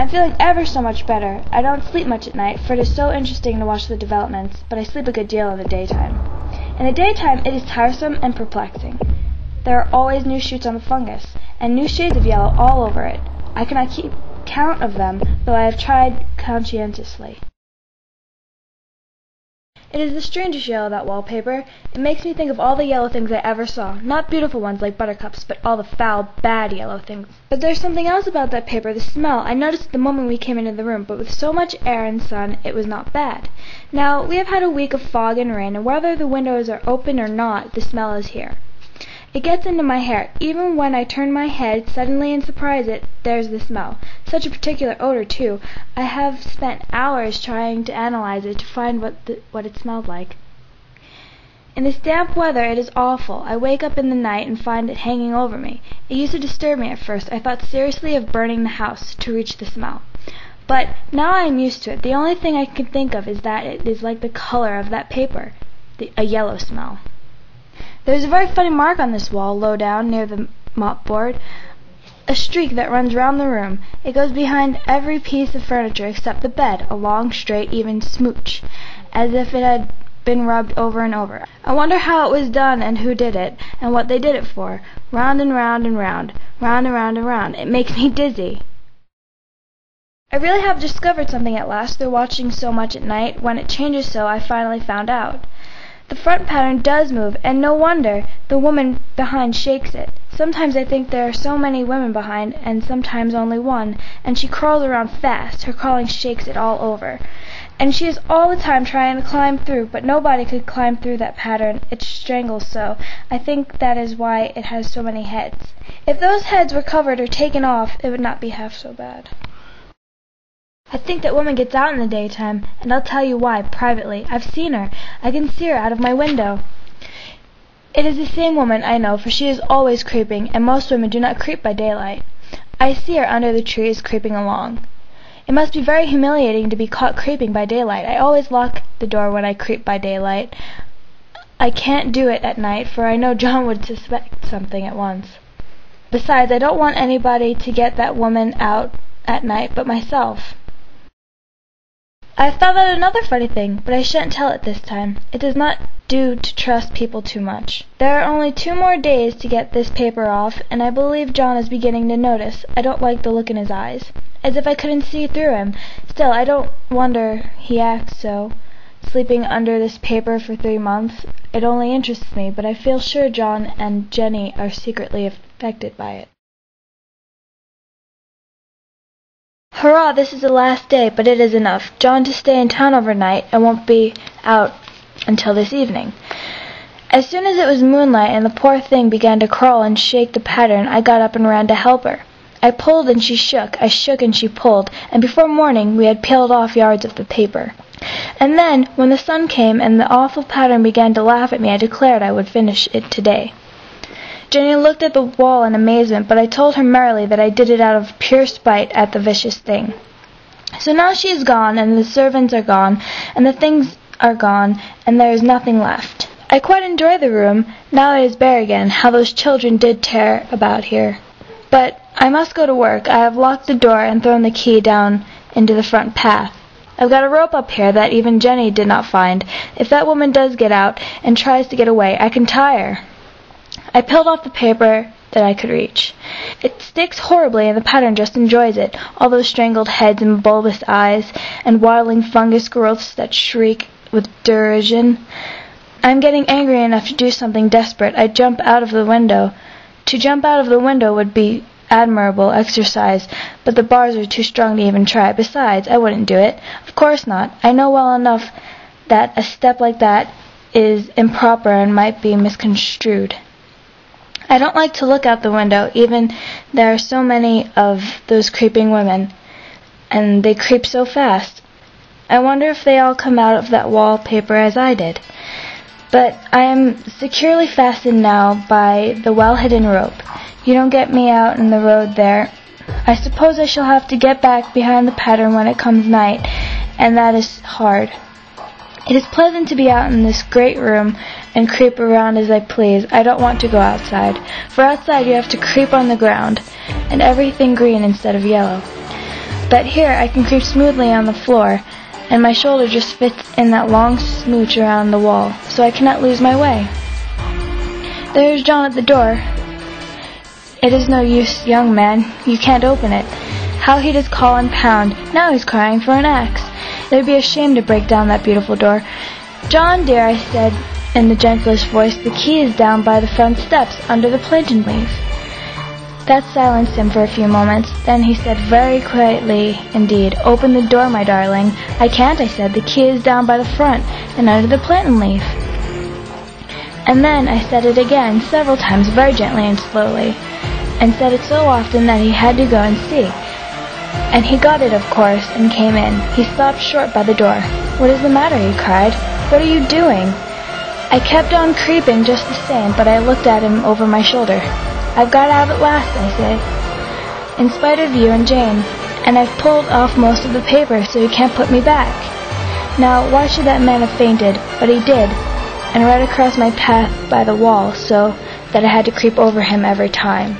I'm feeling ever so much better. I don't sleep much at night, for it is so interesting to watch the developments, but I sleep a good deal in the daytime. In the daytime it is tiresome and perplexing. There are always new shoots on the fungus, and new shades of yellow all over it. I cannot keep count of them, though I have tried conscientiously. It is the strangest yellow, that wallpaper. It makes me think of all the yellow things I ever saw. Not beautiful ones like buttercups, but all the foul, bad yellow things. But there's something else about that paper, the smell. I noticed it the moment we came into the room, but with so much air and sun, it was not bad. Now, we have had a week of fog and rain, and whether the windows are open or not, the smell is here. It gets into my hair. Even when I turn my head suddenly and surprise it, there's the smell. Such a particular odor, too. I have spent hours trying to analyze it to find what it smelled like. In this damp weather it is awful. I wake up in the night and find it hanging over me. It used to disturb me at first. I thought seriously of burning the house to reach the smell. But now I am used to it. The only thing I can think of is that it is like the color of that paper, a yellow smell. There is a very funny mark on this wall, low down, near the mopboard, a streak that runs round the room. It goes behind every piece of furniture except the bed, a long, straight, even smooch, as if it had been rubbed over and over. I wonder how it was done and who did it, and what they did it for. Round and round and round, round and round and round. It makes me dizzy. I really have discovered something at last through watching so much at night. When it changes so, I finally found out. The front pattern does move, and no wonder. The woman behind shakes it. Sometimes I think there are so many women behind, and sometimes only one, and she crawls around fast. Her crawling shakes it all over. And she is all the time trying to climb through, but nobody could climb through that pattern. It strangles so. I think that is why it has so many heads. If those heads were covered or taken off, it would not be half so bad. I think that woman gets out in the daytime, and I'll tell you why, privately. I've seen her. I can see her out of my window. It is the same woman, I know, for she is always creeping, and most women do not creep by daylight. I see her under the trees creeping along. It must be very humiliating to be caught creeping by daylight. I always lock the door when I creep by daylight. I can't do it at night, for I know John would suspect something at once. Besides, I don't want anybody to get that woman out at night but myself. I have thought out another funny thing, but I shan't tell it this time. It does not do to trust people too much. There are only 2 more days to get this paper off, and I believe John is beginning to notice. I don't like the look in his eyes, as if I couldn't see through him. Still, I don't wonder he acts so, sleeping under this paper for 3 months. It only interests me, but I feel sure John and Jenny are secretly affected by it. Hurrah, this is the last day, but it is enough. John to stay in town overnight and won't be out until this evening. As soon as it was moonlight and the poor thing began to crawl and shake the pattern, I got up and ran to help her. I pulled and she shook, I shook and she pulled, and before morning we had peeled off yards of the paper. And then, when the sun came and the awful pattern began to laugh at me, I declared I would finish it today. Jenny looked at the wall in amazement, but I told her merrily that I did it out of pure spite at the vicious thing. So now she is gone, and the servants are gone, and the things are gone, and there is nothing left. I quite enjoy the room. Now it is bare again. How those children did tear about here. But I must go to work. I have locked the door and thrown the key down into the front path. I've got a rope up here that even Jenny did not find. If that woman does get out and tries to get away, I can tie her. I peeled off the paper that I could reach. It sticks horribly, and the pattern just enjoys it, all those strangled heads and bulbous eyes, and waddling fungus growths that shriek with derision. I am getting angry enough to do something desperate. I jump out of the window. To jump out of the window would be admirable exercise, but the bars are too strong to even try. Besides, I wouldn't do it. Of course not. I know well enough that a step like that is improper and might be misconstrued. I don't like to look out the window, even there are so many of those creeping women, and they creep so fast. I wonder if they all come out of that wallpaper as I did. But I am securely fastened now by the well-hidden rope. You don't get me out in the road there. I suppose I shall have to get back behind the pattern when it comes night, and that is hard. It is pleasant to be out in this great room and creep around as I please. I don't want to go outside, for outside you have to creep on the ground, and everything green instead of yellow. But here I can creep smoothly on the floor, and my shoulder just fits in that long smooch around the wall, so I cannot lose my way. There is John at the door. It is no use, young man, you can't open it. How he does call and pound. Now he's crying for an axe. It would be a shame to break down that beautiful door. John, dear, I said in the gentlest voice, the key is down by the front steps, under the plantain leaf. That silenced him for a few moments. Then he said very quietly indeed, "Open the door, my darling." "I can't," I said. "The key is down by the front, and under the plantain leaf." And then I said it again, several times, very gently and slowly, and said it so often that he had to go and see. And he got it, of course, and came in. He stopped short by the door. "What is the matter?" he cried. "What are you doing?" I kept on creeping just the same, but I looked at him over my shoulder. "I've got out at last," I said, "in spite of you and Jane, and I've pulled off most of the paper so he can't put me back." Now, why should that man have fainted? But he did, and right across my path by the wall, so that I had to creep over him every time.